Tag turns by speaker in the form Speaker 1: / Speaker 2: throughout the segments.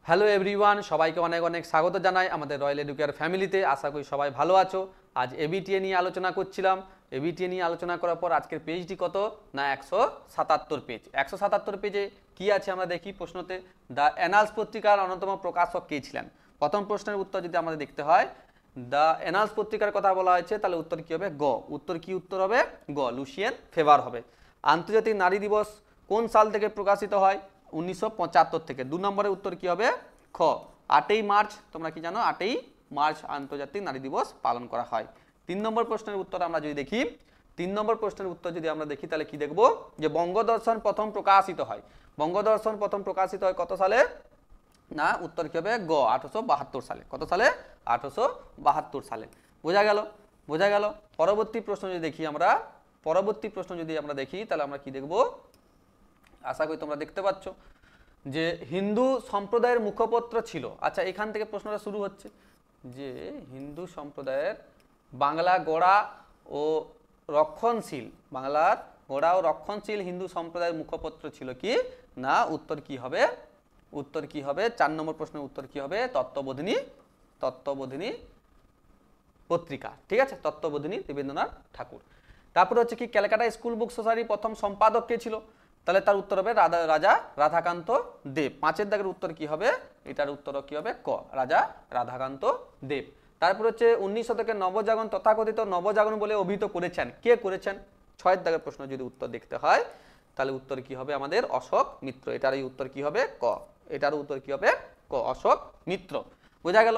Speaker 1: Hello everyone, সবাইকে অনেক অনেক স্বাগত জানাই আমাদের রয়্যাল এডুকেয়ার ফ্যামিলিতে। আশা করি সবাই ভালো আছো। আজ এবিটিএ নিয়ে আলোচনা করছিলাম। এবিটিএ নিয়ে আলোচনা করার পর আজকের পেজটি কত না 177 পেজ। 177 পেজে কি আছে আমরা দেখি প্রশ্নতে। দ্য অ্যানালস পত্রিকার অন্যতম প্রকাশক কে ছিলেন? প্রথম প্রশ্নের উত্তর যদি আমাদের দেখতে হয়, দ্য অ্যানালস পত্রিকার কথা বলা হয়েছে, তাহলে উত্তর কি হবে? গ। উত্তর কি উত্তর হবে? গ, লুসিয়েন ফেভার হবে। আন্তর্জাতিক নারী দিবস কোন সাল থেকে প্রকাশিত হয়? 1975 থেকে। 2 নম্বরের উত্তর কি হবে? খ, 8ই মার্চ। তোমরা কি জানো 8ই মার্চ আন্তর্জাতিক নারী দিবস পালন করা হয়। 3 নম্বর প্রশ্নের উত্তর আমরা যদি দেখি, 3 নম্বর প্রশ্নের উত্তর যদি আমরা দেখি তাহলে কি দেখব? যে বঙ্গদর্শন প্রথম প্রকাশিত হয়। বঙ্গদর্শন প্রথম প্রকাশিত হয় কত সালে? না, উত্তর কি হবে? গ, 1872 সালে। কত সালে? 1872 সালে। বোঝা গেল? বোঝা গেল। পরবর্তী প্রশ্ন যদি দেখি আমরা, পরবর্তী প্রশ্ন যদি আমরা দেখি তাহলে আমরা কি দেখব? আশা করি তোমরা দেখতে পাচ্ছ যে হিন্দু সম্প্রদায়ের মুখপত্র ছিল। আচ্ছা, এখান থেকে প্রশ্নটা শুরু হচ্ছে যে হিন্দু সম্প্রদায়ের বাংলা গোড়া ও রক্ষণশীল, বাংলার গোড়া ও রক্ষণশীল হিন্দু সম্প্রদায়ের মুখপত্র ছিল কি? না, উত্তর কি হবে? উত্তর কি হবে? 4 নম্বর প্রশ্নের উত্তর কি হবে? তত্ত্ববোধিনী, তত্ত্ববোধিনী পত্রিকা। ঠিক আছে, তত্ত্ববোধিনী দেবেন্দ্রনাথ ঠাকুর। তারপরে হচ্ছে কি ক্যালকাটা স্কুল বুক সোসাইটির প্রথম সম্পাদক কে ছিল? তাহলে তার উত্তর হবে রাজা রাধাকান্ত দেব। 5-এর দাগের উত্তর কি হবে? এটার উত্তর কি হবে? ক, রাজা রাধাকান্ত দেব। তারপর হচ্ছে 19 শতকের নবজাগরণ তথাকথিত নবজাগরণ বলে অভিহিত করেছেন, কে করেছেন? 6-এর দাগের প্রশ্ন যদি উত্তর দেখতে হয় তাহলে উত্তর কি হবে আমাদের? অশোক মিত্র। এটারই উত্তর কি হবে? ক। এটার উত্তর কি হবে? ক, অশোক মিত্র। বোঝা গেল।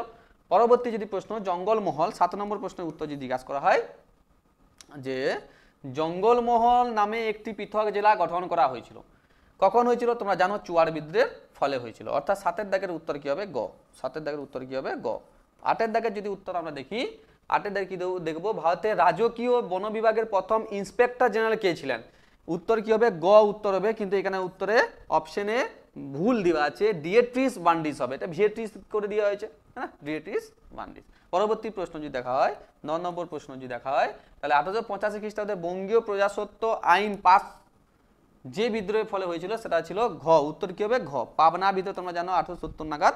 Speaker 1: পরবর্তী যদি প্রশ্ন জঙ্গলমহল, 7 নম্বর প্রশ্নের উত্তর যদি জিজ্ঞাসা করা হয় যে জঙ্গলমহল নামে একটি পৃথক জেলা গঠন করা হয়েছিল, কখন হয়েছিল? তোমরা জানো চুয়ার বিদ্রোহের ফলে হয়েছিল। অর্থাৎ 7-এর দাগের উত্তর কি হবে? গ। 7-এর দাগের উত্তর কি হবে? গ। 8-এর দাগের যদি উত্তর আমরা দেখি, 8-এর দাগে কি দেখবো? ভারতের রাজকীয় বন বিভাগের প্রথম ইন্সপেক্টর জেনারেল কে ছিলেন? উত্তর কি হবে? গ উত্তর হবে, কিন্তু এখানে উত্তরে অপশনে ভুল দেওয়া আছে, ডিয়েট্রিস বান্ডিস হবে। এটা ভিয়েট্রিস করে দেওয়া হয়েছে, হ্যাঁ, ডিয়েট্রিস বান্ডিস। পরবর্তী প্রশ্ন যদি দেখা হয়, 9 নম্বর প্রশ্ন যদি দেখা হয় তাহলে 1885 খ্রিস্টাব্দে বঙ্গীয় প্রজাস্বত্ব আইন পাস যে বিদ্রোহের ফলে হয়েছিল সেটা ছিল ঘ। উত্তর কি হবে? ঘ, পাবনা বিদ্রোহ। তোমরা জানো 1870 নাগাদ,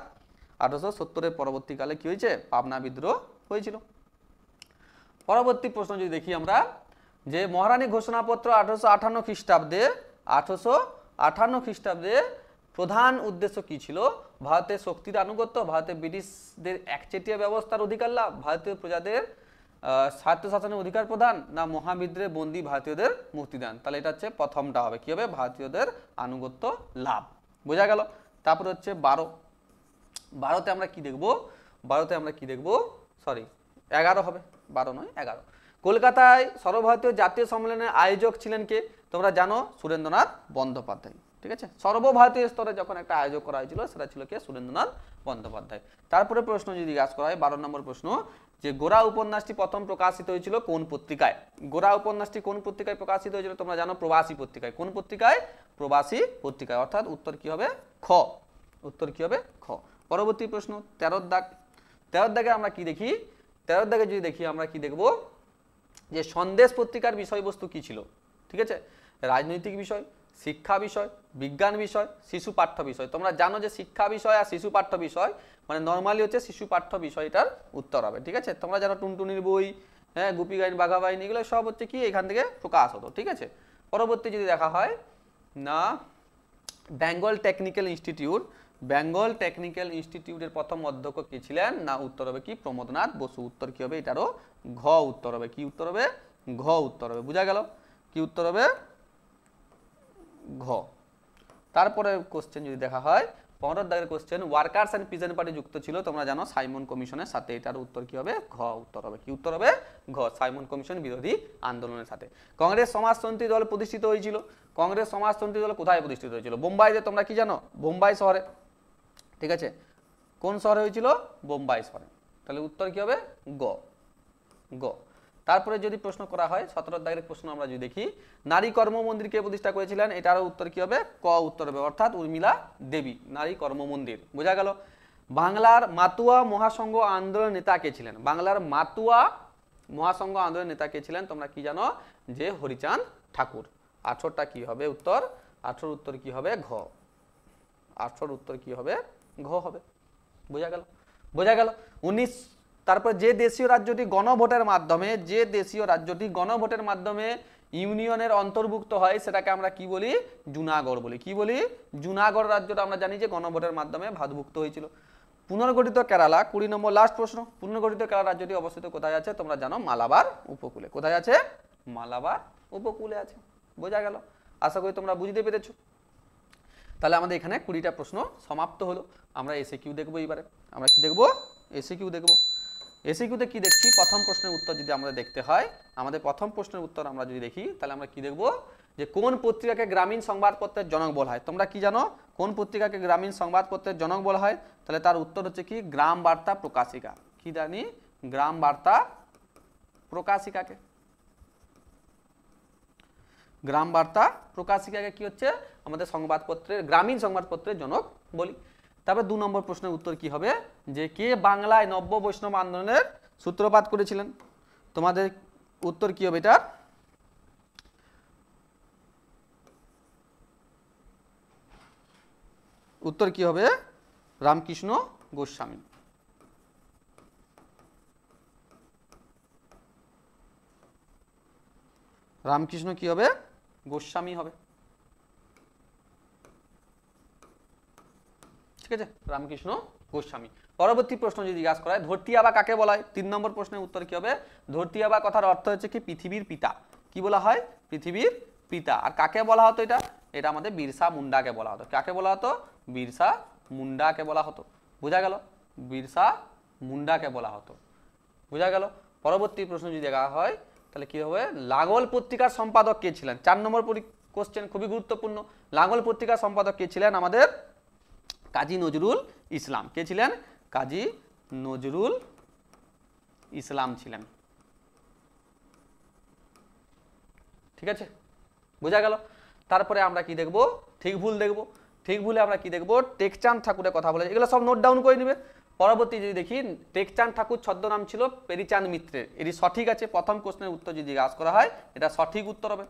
Speaker 1: 1870-এর পরবর্তীকালে কি হয়েছে? পাবনা বিদ্রোহ হয়েছিল। পরবর্তী প্রশ্ন যদি দেখি আমরা যে মহারানী ঘোষণাপত্র 1858 খ্রিস্টাব্দে, 1858 খ্রিস্টাব্দে প্রধান উদ্দেশ্য কি ছিল? ভারতের শক্তির আনুগত্য, ভারতের ব্রিটিশদের একচেটিয়া ব্যবস্থার অধিকার লাভ, ভারতীয় প্রজাদের স্বায়ত্ত শাসনের অধিকার প্রদান, না মহাবিদ্রোহে বন্দী ভারতীয়দের মুক্তিদান? তাহলে এটা হচ্ছে প্রথমটা হবে। কি হবে? ভারতীয়দের আনুগত্য লাভ। বোঝা গেল। তারপর হচ্ছে 12তে আমরা কি দেখব? 12তে আমরা কি দেখব? সরি, 11 হবে, 12 নয় 11। কলকাতায় সর্বভারতীয় জাতীয় সম্মেলনের আয়োজক ছিলেন কে? তোমরা জানো সুরেন্দ্রনাথ বন্দ্যোপাধ্যায়। ঠিক আছে, সর্বভারতীয় স্তরে যখন একটা আয়োজক করা হয়েছিল সেটা ছিল কে? সুরেন্দ্রনাথ বন্দ্যোপাধ্যায়। তারপরে প্রশ্ন যদি জিজ্ঞাসা করা হয় 12 নম্বর প্রশ্ন যে গোরা উপন্যাসটি প্রথম প্রকাশিত হয়েছিল কোন পত্রিকায়? গোরা উপন্যাসটি কোন পত্রিকায় প্রকাশিত হয়েছিল? তোমরা জানো প্রবাসী পত্রিকায়। কোন পত্রিকায়? প্রবাসী পত্রিকায়। অর্থাৎ উত্তর কি হবে? খ। উত্তর কি হবে? খ। পরবর্তী প্রশ্ন 13-র দাগ। 13-র দাগে আমরা কি দেখি? 13-র দাগে যদি দেখি আমরা কি দেখব? যে সন্দেশ পত্রিকার বিষয়বস্তু কি ছিল? ঠিক আছে, রাজনৈতিক বিষয়, শিক্ষা বিষয়, বিজ্ঞান বিষয়, শিশু পাঠ্য বিষয়। তোমরা জানো যে শিক্ষা বিষয় আর শিশু পাঠ্য বিষয় মানে নর্মালি হচ্ছে শিশু পাঠ্য বিষয়টার উত্তর হবে। ঠিক আছে, তোমরা জানো টুনটুনির বই, হ্যাঁ, গুপি গাইন বাঘা বাইন, এগুলো সব হচ্ছে কি এখান থেকে প্রকাশ হতো। ঠিক আছে। পরবর্তী যদি দেখা হয় না Bengal technical institute, Bengal technical ইনস্টিটিউটের প্রথম অধ্যক্ষ কে ছিলেন? না উত্তর হবে কি? প্রমোদনাথ বসু। উত্তর কি হবে? এটারও ঘ উত্তর হবে। কি উত্তর হবে? ঘ উত্তর হবে। বুঝা গেল? কি উত্তর হবে? ঘ। তারপরে কোশ্চেন যদি দেখা হয় 15 দাগের question, workers and peasant party যুক্ত ছিল তোমরা জানো সাইমন কমিশনের সাথে। এটার উত্তর কি হবে? ঘ উত্তর হবে। কি উত্তর হবে? ঘ, সাইমন কমিশন বিরোধী আন্দোলনের সাথে। কংগ্রেস সমাজতন্ত্রী দল প্রতিষ্ঠিত হয়েছিল। কংগ্রেস সমাজতন্ত্রী দল কোথায় প্রতিষ্ঠিত হয়েছিল? বোম্বাইতে। তোমরা কি জানো? বোম্বাই শহরে। ঠিক আছে, কোন শহরে হয়েছিল? বোম্বাই শহরে। তাহলে উত্তর কি হবে? গ। গ। তারপরে যদি প্রশ্ন করা হয় 17 দাগের প্রশ্ন আমরা যদি দেখি, নারী কর্ম মন্দির কে প্রতিষ্ঠা করেছিলেন? এটারও উত্তর কি হবে? ক উত্তর হবে, অর্থাৎ উর্মিলা দেবী। নারী কর্ম মন্দির। বোঝা গেল। বাংলার মাতুয়া মহাসংঘ আন্দোলনের নেতা কে ছিলেন? বাংলার মাতুয়া মহাসংঘ আন্দোলনের নেতা কে ছিলেন? তোমরা কি জানো? যে হরিচাঁদ ঠাকুর। 18টা কি হবে উত্তর? 18 উত্তর কি হবে? ঘ। 18 উত্তর কি হবে? ঘ হবে। বোঝা গেল? বোঝা গেল? 19 তারপর যে দেশীয় রাজ্যটি গণভোটের মাধ্যমে ইউনিয়নের অন্তর্ভুক্ত হয় সেটাকে আমরা কি বলি? জুনাগড় বলি। কি বলি? জুনাগড় রাজ্যটা আমরা জানি যে গণভোটের মাধ্যমে ভাগভুক্ত হয়েছিল। পুনর্গঠিত কেরালা 20 নম্বর লাস্ট প্রশ্ন। পুনর্গঠিত কেরালা রাজ্যটি অবস্থিত কোথায় আছে? তোমরা জানো মালাবার উপকূলে। কোথায় আছে? মালাবার উপকূলে আছে। বোঝা গেল? আশা করি তোমরা বুঝতে পেরেছো। তাহলে আমাদের এখানে 20টা প্রশ্ন সমাপ্ত হলো। আমরা এসএকিউ দেখবো। এবারে আমরা কি দেখবো? এসএকিউ দেখবো। এসএকিউতে কি দেখছি? প্রথম প্রশ্নের উত্তর যদি আমরা দেখতে হয়, আমাদের প্রথম প্রশ্নের উত্তর আমরা যদি দেখি তাহলে আমরা কি দেখবো? যে কোন পত্রিকাকে গ্রামীণ সংবাদপত্রের জনক বলা হয়? তোমরা কি জানো কোন পত্রিকাকে গ্রামীণ সংবাদপত্রের জনক বলা হয়? তাহলে তার উত্তর হচ্ছে কি? গ্রাম বার্তা প্রকাশিকা। কি জানি? গ্রাম বার্তা প্রকাশিকাকে। গ্রাম বার্তা প্রকাশিকাকে কি হচ্ছে? আমাদের সংবাদপত্রের গ্রামীণ সংবাদপত্রের জনক বলি। তারপর 2 নম্বর প্রশ্নের উত্তর কি হবে? যে কে বাংলায় নব্য বৈষ্ণব আন্দোলনের সূত্রপাত করেছিলেন? তোমাদের উত্তর কি হবে? এটা উত্তর কি হবে? রামকৃষ্ণ গোস্বামী। রামকৃষ্ণ কি হবে? গোস্বামী হবে। ঠিক আছে? রামকৃষ্ণ গোস্বামী। পরবর্তী প্রশ্ন যদি জিজ্ঞাসা করা হয় ধরতিয়াবা কাকে বলা হয়? 3 নম্বর প্রশ্নের উত্তর কি হবে? ধরতিয়াবা কথার অর্থ হচ্ছে কি? পৃথিবীর পিতা। কি বলা হয়? পৃথিবীর পিতা। আর কাকে বলা হতো এটা? এটা আমাদের বিরসা মুন্ডাকে বলা হতো। কাকে বলা হতো? বিরসা মুন্ডাকে বলা হতো। বোঝা গেল? বিরসা মুন্ডাকে বলা হতো। বোঝা গেল? পরবর্তী প্রশ্ন যদি দেখা হয় তাহলে কি হবে? লাঙ্গল পত্রিকার সম্পাদক কে ছিলেন? 4 নম্বর কোশ্চেন, খুবই গুরুত্বপূর্ণ। লাঙ্গল পত্রিকার সম্পাদক কে ছিলেন? আমাদের কাজী নজরুল ইসলাম। কে ছিলেন? কাজী নজরুল ইসলাম ছিলেন। ঠিক আছে? বোঝা গেল? তারপরে আমরা কি দেখব? ঠিক ভুল দেখব। ঠিক ভুলে আমরা কি দেখব? টেকচাঁদ ঠাকুরের কথা বলে, এগুলো সব নোট ডাউন করে নিবে। পরবর্তী যদি দেখি টেকচাঁদ ঠাকুর ছদ্মনাম ছিল পেরিচাঁদ মিত্রের। এটি সঠিক আছে। প্রথম প্রশ্নের উত্তর যদি জিজ্ঞাসা করা হয় এটা সঠিক উত্তর হবে।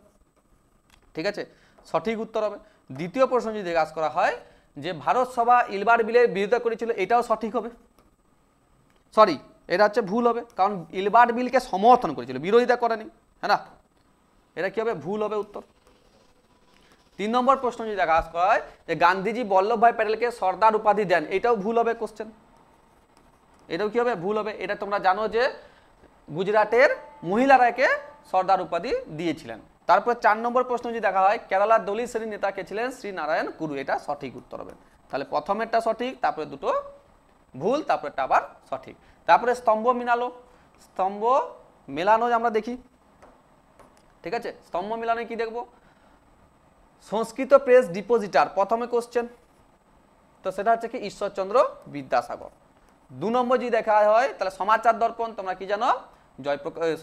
Speaker 1: ঠিক আছে? সঠিক উত্তর হবে। দ্বিতীয় প্রশ্ন যদি জিজ্ঞাসা করা হয় যে ভারত সভা ইলবার্ট বিলের বিরোধিতা করেছিল, এটাও সঠিক হবে। সরি, এটা হচ্ছে ভুল হবে, কারণ ইলবার্ট বিলকে সমর্থন করেছিল, বিরোধিতা করেনি। হ্যাঁ না? এটা কি হবে? ভুল হবে উত্তর। 3 নম্বর প্রশ্ন যদি জিজ্ঞাসা করা হয় যে গান্ধীজি বল্লভভাই প্যাটেলকে সর্দার উপাধি দেন, এটাও ভুল হবে কোশ্চেন। এটাও কি হবে? ভুল হবে। এটা তোমরা জানো যে গুজরাটের মহিলারা একে সর্দার উপাধি দিয়েছিলেন। তারপর 4 নম্বর প্রশ্ন যদি দেখা হয় কেরালার দলিত শ্রেণীর নেতা কে ছিলেন? শ্রী নারায়ণ গুরু। এটা সঠিক উত্তর হবে। তাহলে প্রথমেরটা সঠিক, তারপরে দুটো ভুল, তারপরেটা আবার সঠিক। তারপরে স্তম্ভ মেলানো আমরা দেখি। ঠিক আছে? স্তম্ভ মেলানো কি দেখবো? সংস্কৃত প্রেস ডিপোজিটার প্রথমে কোশ্চেন, তো সেটা হচ্ছে কি? ঈশ্বরচন্দ্র বিদ্যাসাগর। 2 নম্বর যদি দেখা হয় তাহলে সমাচার দর্পণ, তোমরা কি জানো?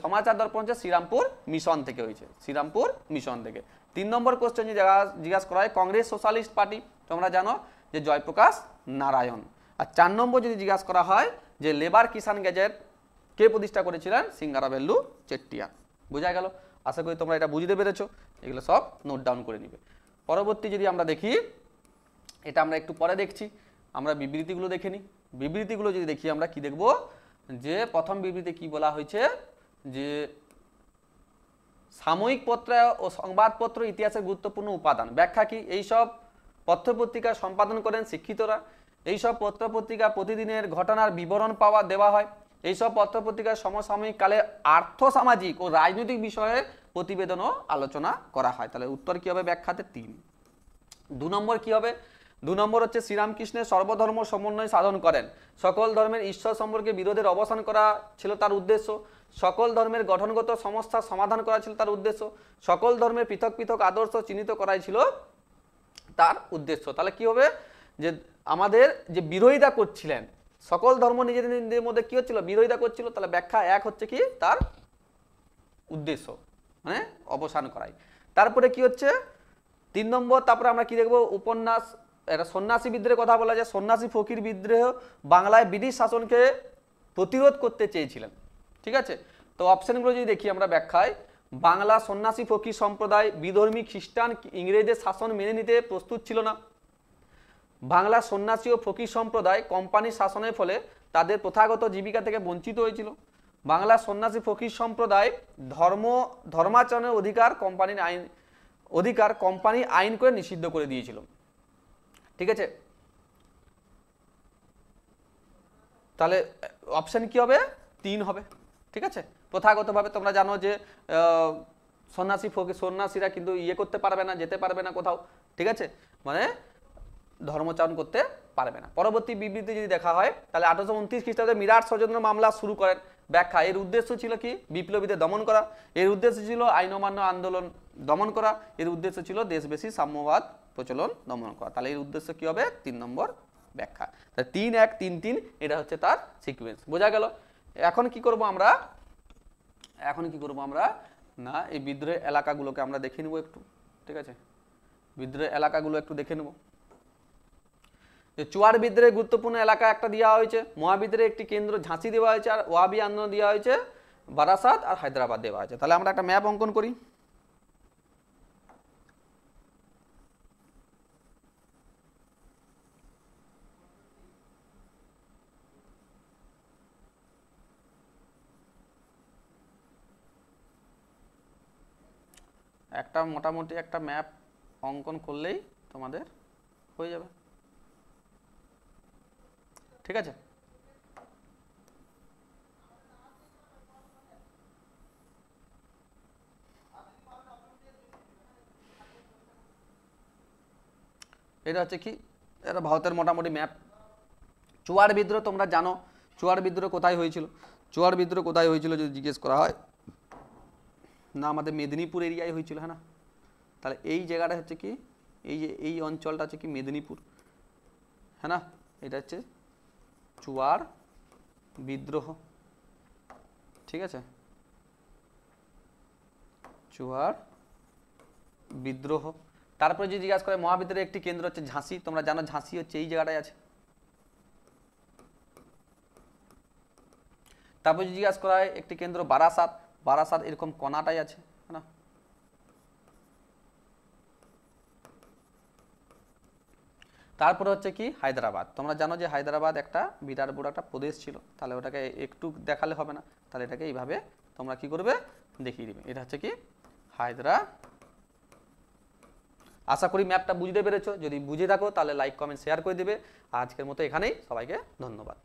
Speaker 1: সমাচার দর্পণ হচ্ছে শ্রীরামপুর মিশন থেকে হয়েছে, শ্রীরামপুর মিশন থেকে। 3 নম্বর কোশ্চেন যদি জিজ্ঞাসা করা হয় কংগ্রেস সোশ্যালিস্ট পার্টি, তোমরা জানো যে জয়প্রকাশ নারায়ণ। আর 4 নম্বর যদি জিজ্ঞাসা করা হয় যে লেবার কিষাণ গেজেট কে প্রতিষ্ঠা করেছিলেন? সিঙ্গারাভেল্লু চেট্টিয়ার। বোঝা গেল? আশা করি তোমরা এটা বুঝতে পেরেছো। এগুলো সব নোট ডাউন করে নিবে। পরবর্তী যদি আমরা দেখি, এটা আমরা একটু পরে দেখছি, আমরা বিবৃতিগুলো দেখে নিই। বিবৃতিগুলো যদি দেখি আমরা কি দেখব? যে প্রথম বিবৃতি কি বলা হয়েছে? যে সাময়িক পত্র ও সংবাদপত্র ইতিহাসের গুরুত্বপূর্ণ উপাদান। ব্যাখ্যা কি? এইসব পত্রপত্রিকা সম্পাদন করেন শিক্ষিতরা। এইসব পত্রপত্রিকা প্রতিদিনের ঘটনার বিবরণ দেওয়া হয়। এইসব পত্রপত্রিকার সমসাময়িক কালে আর্থসামাজিক ও রাজনৈতিক বিষয়ে প্রতিবেদনও আলোচনা করা হয়। তাহলে উত্তর কি হবে? ব্যাখ্যাতে 3। 2 নম্বর কি হবে? 2 নম্বর হচ্ছে শ্রীরামকৃষ্ণের সর্বধর্ম সমন্বয় সাধন করেন। সকল ধর্মের ঈশ্বর সম্পর্কে বিরোধের অবসান করা ছিল তার উদ্দেশ্য। সকল ধর্মের গঠনগত সমস্যার সমাধান করা ছিল তার উদ্দেশ্য। সকল ধর্মের পৃথক পৃথক আদর্শ চিহ্নিত করাই ছিল তার উদ্দেশ্য। তাহলে কি হবে? যে আমাদের যে বিরোধিতা করছিলেন, সকল ধর্ম নিজেদের মধ্যে কি হচ্ছিল? বিরোধিতা করছিল। তাহলে ব্যাখ্যা 1 হচ্ছে কি? তার উদ্দেশ্য, মানে অবসান করাই। তারপরে কি হচ্ছে? 3 নম্বর, তারপরে আমরা কি দেখবো? উপন্যাস, এটা সন্ন্যাসী বিদ্রোহের কথা বলা যায়। সন্ন্যাসী ফকির বিদ্রোহ বাংলায় ব্রিটিশ শাসনকে প্রতিরোধ করতে চেয়েছিলেন। ঠিক আছে? তো অপশনগুলো যদি দেখি আমরা ব্যাখ্যায়, বাংলা সন্ন্যাসী ফকির সম্প্রদায় বিধর্মী খ্রিস্টান ইংরেজদের শাসন মেনে নিতে প্রস্তুত ছিল না। বাংলা সন্ন্যাসী ও ফকির সম্প্রদায় কোম্পানির শাসনের ফলে তাদের প্রথাগত জীবিকা থেকে বঞ্চিত হয়েছিল। বাংলা সন্ন্যাসী ফকির সম্প্রদায় ধর্মাচরণের অধিকার কোম্পানি আইন করে নিষিদ্ধ করে দিয়েছিল। ঠিক আছে, তাহলে অপশন কি হবে? 3 হবে। ঠিক আছে, প্রথাগতভাবে তোমরা জানো যে সন্ন্যাসীরা কিন্তু করতে পারবে না, যেতে পারবে না কোথাও। ঠিক আছে, মানে ধর্মচারণ করতে পারবে না। পরবর্তী বিবৃতি যদি দেখা হয় তাহলে 1829 খ্রিস্টাব্দে মিরাট ষড়যন্ত্র মামলা শুরু করেন। ব্যাখ্যা: এর উদ্দেশ্য ছিল কি? বিপ্লবীদের দমন করা। এর উদ্দেশ্য ছিল আইন অমান্য আন্দোলন দমন করা। এর উদ্দেশ্য ছিল দেশব্যাপী সাম্যবাদ প্রচলন দমন করা। তাহলে এর উদ্দেশ্য কি হবে? 3 নম্বর ব্যাখ্যা। তাহলে 3 1 3 3 এটা হচ্ছে তার সিকোয়েন্স। বোঝা গেল? এখন কি করব আমরা? না, এই বিদ্রোহের এলাকাগুলোকে আমরা দেখে নেব একটু। ঠিক আছে, বিদ্রোহের এলাকাগুলো একটু দেখে নেব। যে চুয়ার বিদ্রোহের গুরুত্বপূর্ণ এলাকা একটা দেওয়া হয়েছে, মহাবিদ্রোহের একটি কেন্দ্র ঝাঁসি দেওয়া হয়েছে, আর ওয়াবি আন্দোলন দেওয়া হয়েছে বারাসাত আর হায়দ্রাবাদ দেওয়া হয়েছে। তাহলে আমরা একটা ম্যাপ অঙ্কন করি। একটা মোটামুটি একটা ম্যাপ অঙ্কন করলেই তোমাদের হয়ে যাবে। ঠিক আছে, এটা হচ্ছে কি, এটা ভারতের মোটামুটি ম্যাপ। চুয়ার বিদ্রোহ তোমরা জানো, চুয়ার বিদ্রোহ কোথায় হয়েছিল? চুয়ার বিদ্রোহ কোথায় হয়েছিল যদি জিজ্ঞেস করা হয়, না আমাদের মেদিনীপুর এরিয়ায় হয়েছিল, হ্যাঁ না? তাহলে এই জায়গাটা হচ্ছে কি, এই যে এই অঞ্চলটা হচ্ছে কি মেদিনীপুর, হ্যাঁ না? এটা হচ্ছে চুয়ার বিদ্রোহ। ঠিক আছে, চুয়ার বিদ্রোহ। তারপরে যদি জিজ্ঞাসা করে মহাবিদ্রোহের একটি কেন্দ্র হচ্ছে ঝাঁসি, তোমরা জানো ঝাঁসি হচ্ছে এই জায়গাটায় আছে। তারপর যদি জিজ্ঞাসা করা হয় একটি কেন্দ্র বারাসাত, বারাসাত এরকম কণাটাই আছে, হ্যাঁ না? তারপরে হচ্ছে কি হায়দ্রাবাদ। তোমরা জানো যে হায়দ্রাবাদ একটা বিরাট বড় একটা প্রদেশ ছিল, তাহলে ওটাকে একটু দেখালে হবে না, তাহলে এটাকে এইভাবে তোমরা কি করবে? দেখিয়ে দিবে। এটা হচ্ছে কি হায়দ্রাবাদ। আশা করি ম্যাপটা বুঝতে পেরেছো। যদি বুঝে থাকো তাহলে লাইক কমেন্ট শেয়ার করে দেবে। আজকের মতো এখানেই, সবাইকে ধন্যবাদ।